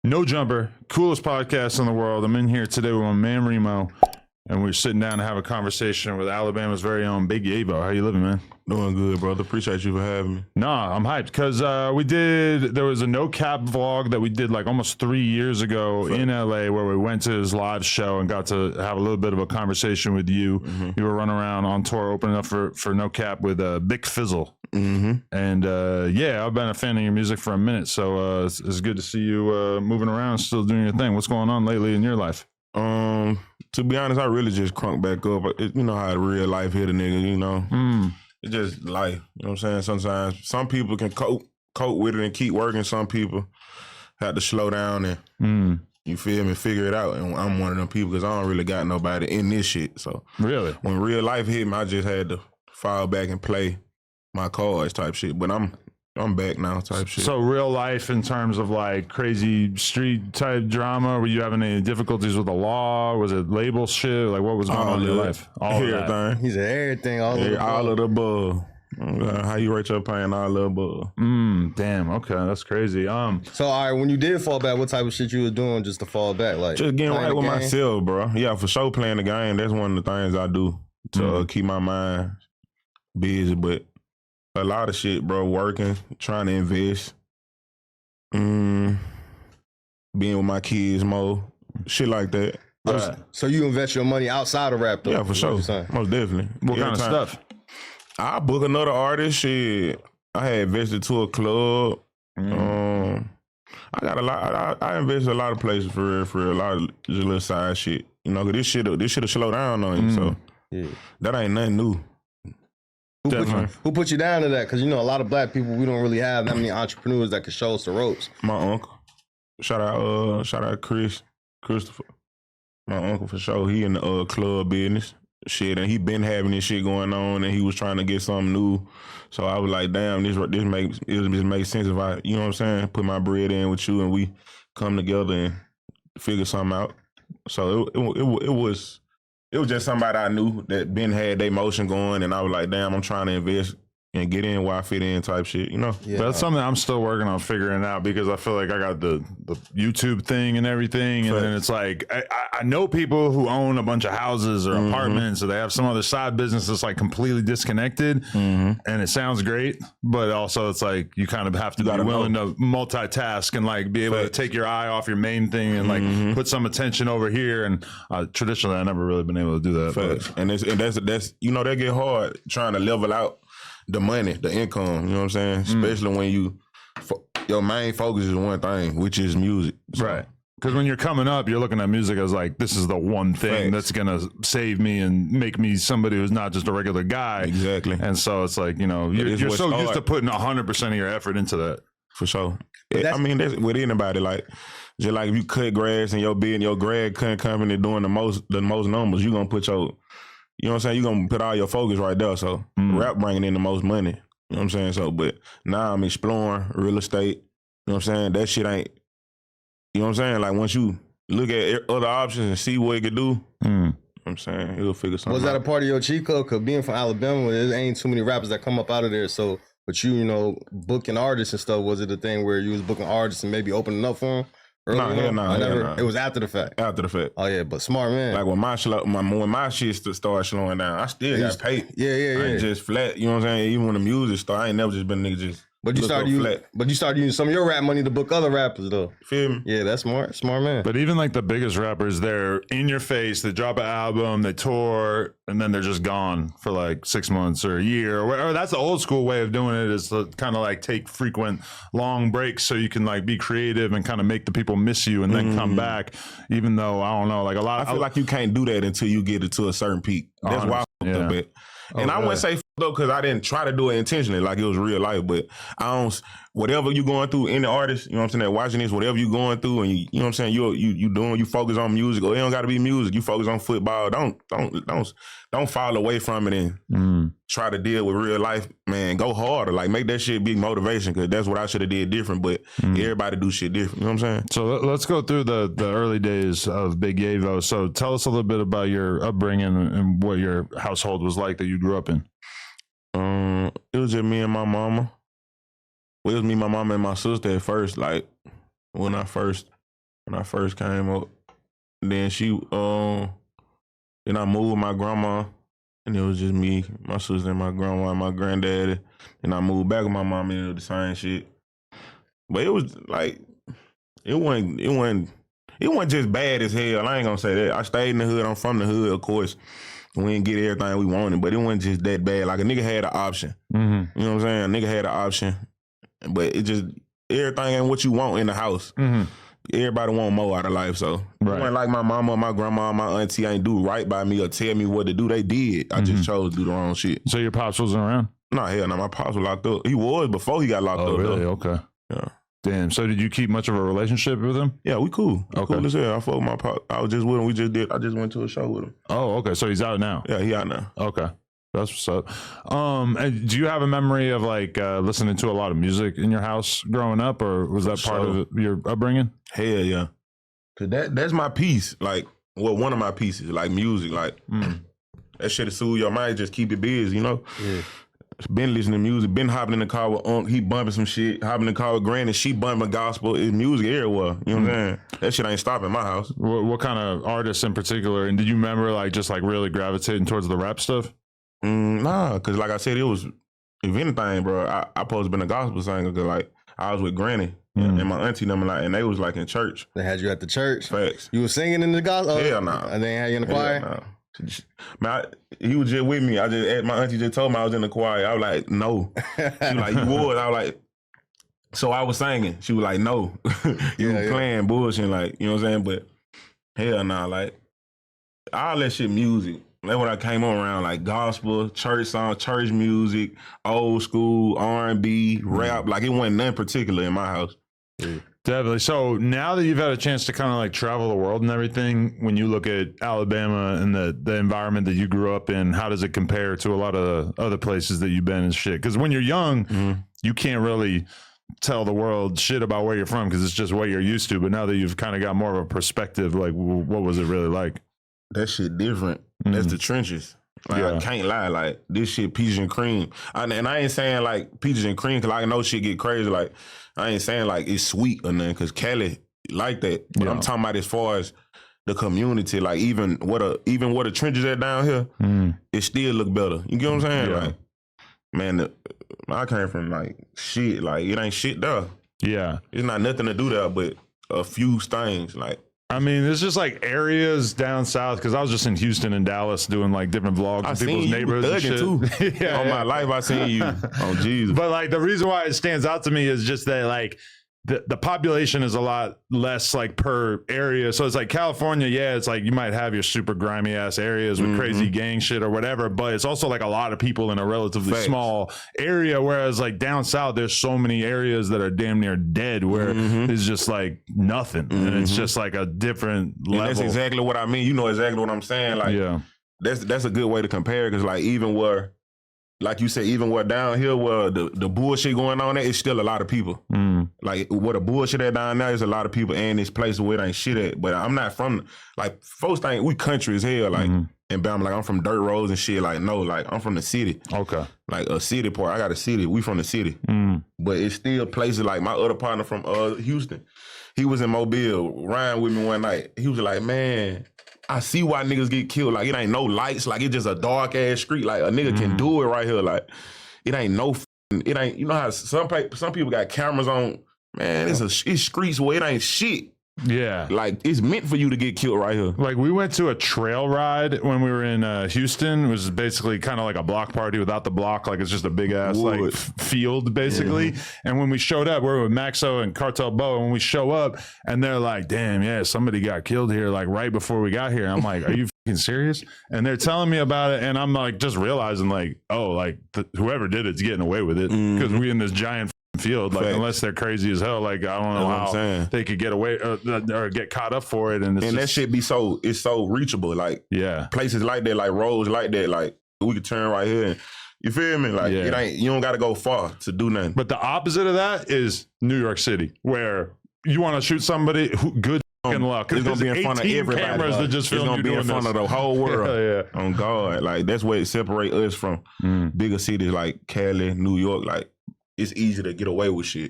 No Jumper, coolest podcast in the world. I'm in here today with my man Remo, and we're sitting down to have a conversation with Alabama's very own Big Yavo. How you living, man? Doing good, brother. Appreciate you for having me. Nah, I'm hyped because there was a no cap vlog that we did like almost 3 years ago in LA where we went to his live show and got to have a little bit of a conversation with you. Mm-hmm. You were running around on tour opening up for No Cap with Big Fizzle. Mm-hmm. And yeah, I've been a fan of your music for a minute, so it's good to see you moving around, still doing your thing. What's going on lately in your life? To be honest, I really just crunk back up. You know how real life hit a nigga, you know? It's just life, you know what I'm saying? Sometimes some people can cope with it and keep working. Some people have to slow down and, you feel me, figure it out. And I'm one of them people because I don't really got nobody in this shit. So really, when real life hit me, I just had to fall back and play my cards type shit. But I'm back now type shit. So real life in terms of like crazy street type drama, were you having any difficulties with the law? Was it label shit? Like what was going on in your life? All everything. He's everything, all of the above. How you rate your pain, all of the above. Damn, okay, that's crazy. So all right, when you did fall back, what type of shit you was doing just to fall back? Like just getting right with myself, bro. Yeah, for sure playing the game. That's one of the things I do to keep my mind busy, but a lot of shit, bro. Working, trying to invest, being with my kids more, shit like that. So you invest your money outside of rap, though? Yeah, for sure. Most definitely. What kind of stuff? I book another artist. Shit, I had invested to a club. I got a lot. I invested a lot of places for a lot of just little side shit. You know, cause this shit will slow down on you. So that ain't nothing new. Who put you down to that? Because, you know, a lot of black people, we don't really have that many entrepreneurs that can show us the ropes. My uncle. Shout out Christopher. My uncle for sure. He in the club business. Shit, and he been having this shit going on, and he was trying to get something new. So I was like, damn, this makes sense if I, you know what I'm saying, put my bread in with you and we come together and figure something out. So it was just somebody I knew that been had their motion going, and I was like, damn, I'm trying to invest and get in where I fit in type shit, you know? Yeah. That's something I'm still working on figuring out because I feel like I got the YouTube thing and everything. And then it's like, I know people who own a bunch of houses or apartments, or they have some other side business that's like completely disconnected. And it sounds great, but also it's like, you kind of have to be willing to multitask and like be able to take your eye off your main thing and like put some attention over here. And traditionally, I never really been able to do that. And that's, you know, that get hard trying to level out the money, the income, you know what I'm saying? Especially when your main focus is one thing, which is music. So. Right. Because when you're coming up, you're looking at music as like, this is the one thing that's going to save me and make me somebody who's not just a regular guy. Exactly. And so it's like, you know, you're so used to putting 100% of your effort into that. For sure. I mean, that's with anybody. Like, just like if you cut grass and your grad cutting company doing the most numbers, you're going to put your... You know what I'm saying? You're going to put all your focus right there. So rap bringing in the most money. You know what I'm saying? So, but now I'm exploring real estate. You know what I'm saying? That shit ain't, you know what I'm saying? Like once you look at other options and see what it could do, you know what I'm saying? He'll figure something out. Was that a part of your cheat code? Because being from Alabama, there ain't too many rappers that come up out of there. So, but you know, booking artists and stuff, was it a thing where you was booking artists and maybe opening up for them? No. It was after the fact. After the fact. Oh yeah, but smart man. Like when my shit started slowing down, I still got paid. Yeah. I ain't just flat. You know what I'm saying? Even when the music started, I ain't never just been a nigga just. But you started using some of your rap money to book other rappers though. Feel me? Yeah, that's smart man. But even like the biggest rappers, they're in your face. They drop an album, they tour, and then they're just gone for like 6 months or a year or whatever. That's the old school way of doing it, is to kind of like take frequent long breaks so you can like be creative and kind of make the people miss you and then come back. Even though I don't know, like I feel like you can't do that until you get it to a certain peak. That's why I fucked up at. And I wouldn't say though, because I didn't try to do it intentionally, like it was real life. But I don't. Whatever you going through, any artist, you know what I'm saying, that watching this, whatever you going through, and you know what I'm saying, you focus on music, or it don't got to be music. You focus on football. Don't fall away from it and try to deal with real life. Man, go harder. Like make that shit big motivation, because that's what I should have did different. But everybody do shit different. You know what I'm saying? So let's go through the early days of Big Yavo. So tell us a little bit about your upbringing and what your household was like that you grew up in. It was just me and my mama. Well, it was me, my mama, and my sister at first. Like when I first when I first came up. Then then I moved with my grandma, and it was just me, my sister, and my grandma, and my granddaddy. And I moved back with my mom, and it was the same shit. But it was like, it wasn't just bad as hell. I ain't gonna say that. I stayed in the hood. I'm from the hood, of course. We didn't get everything we wanted, but it wasn't just that bad. Like a nigga had an option. Mm-hmm. You know what I'm saying? A nigga had an option, but it just, everything ain't what you want in the house. Mm-hmm. Everybody want more out of life, so it wasn't like my mama, my grandma, my auntie ain't do right by me or tell me what to do. They did. I just chose to do the wrong shit. So your pops wasn't around? Nah, hell no. My pops was locked up. He was before he got locked up. Oh, really? Though. Okay. Yeah. Damn. So did you keep much of a relationship with him? Yeah, we cool. Okay. Cool as hell. I fuck with my pop. I was just with him. I just went to a show with him. Oh, okay. So he's out now? Yeah, he out now. Okay. That's what's up. And do you have a memory of like listening to a lot of music in your house growing up, or was that part of your upbringing? Hell yeah. Cause that's my piece. Like, well, one of my pieces, like music. Like, that shit will soothe your mind. Just keep it busy, you know? Yeah. Been listening to music, been hopping in the car with Unc, he bumping some shit, hopping in the car with Granny, she bumping gospel. It's music everywhere. You know what I'm saying? That shit ain't stopping my house. What kind of artists in particular? And did you remember like just like really gravitating towards the rap stuff? Nah, cause like I said, it was, if anything, bro, I supposed to been a gospel singer, cause like I was with Granny and my auntie them, like, and they was like in church. They had you at the church? Facts. You was singing in the gospel? Hell no. Nah. And they had you in the choir? Nah. Man, he was just with me. My auntie just told me I was in the choir. I was like, no. She was like, you was. I was like, so I was singing. She was like, no. You was playing bullshit, like, you know what I'm saying? But hell nah, like, all that shit music. That's when I came on around, like gospel, church song, church music, old school, R&B, rap. Like, it wasn't nothing particular in my house. Yeah. Definitely. So now that you've had a chance to kind of like travel the world and everything, when you look at Alabama and the environment that you grew up in, how does it compare to a lot of other places that you've been and shit? Because when you're young, you can't really tell the world shit about where you're from because it's just what you're used to. But now that you've kind of got more of a perspective, like what was it really like? That shit different. That's the trenches. Like, I can't lie. Like, this shit peaches and cream. And I ain't saying like peaches and cream because I know shit get crazy. Like, I ain't saying like it's sweet or nothing because Cali like that. But I'm talking about as far as the community, like even what the trenches at down here, it still look better. You get what I'm saying? Yeah. Like, man, I came from like shit. Like, it ain't shit there. Yeah. It's not nothing to do there but a few things. Like, I mean, it's just like areas down south because I was just in Houston and Dallas doing like different vlogs of people's neighborhoods and shit. Too. On my life, I seen you. Oh, Jesus. But like the reason why it stands out to me is just that like the population is a lot less like per area. So it's like California, yeah, it's like you might have your super grimy ass areas with crazy gang shit or whatever, but it's also like a lot of people in a relatively small area. Whereas like down south, there's so many areas that are damn near dead where it's just like nothing. And it's just like a different level. And that's exactly what I mean. You know exactly what I'm saying. Like, that's a good way to compare because like even where, like you said, even where down here where the bullshit going on there, it's still a lot of people. Like where the bullshit at down there is a lot of people and this place where it ain't shit at. But I'm not from, like, folks think we country as hell, like, in Birmingham, like I'm from dirt roads and shit. Like, no, like I'm from the city. Okay. Like a city part. I got a city. We from the city. But it's still places like my other partner from Houston. He was in Mobile, riding with me one night. He was like, man, I see why niggas get killed. Like, it ain't no lights. Like, it's just a dark ass street. Like, a nigga can do it right here. Like, it ain't no. It ain't. You know how some people got cameras on. Man, it's streets where it ain't shit. Yeah. Like, it's meant for you to get killed right here. Like, we went to a trail ride when we were in Houston. It was basically kind of like a block party without the block. Like, it's just a big ass like field, basically. And when we showed up, we were with Maxo and Cartel Bo. And when we show up, and they're like, damn, yeah, somebody got killed here, like, right before we got here. And I'm like, are you fucking serious? And they're telling me about it. And I'm like, just realizing, like, oh, like, whoever did it's getting away with it. Because we in this giant field, like, unless they're crazy as hell, like, I don't know how they could get away or get caught up for it. And that shit be so reachable. Like, places like that, like roads like that, like we could turn right here and, you feel me? Like, it ain't, you don't got to go far to do nothing. But the opposite of that is New York City, where you want to shoot somebody, good luck. It's gonna be in front of everybody. Cameras that just film it's gonna be in front of the whole world. On God, like, that's what it separates us from bigger cities like Cali, New York. Like, it's easy to get away with shit.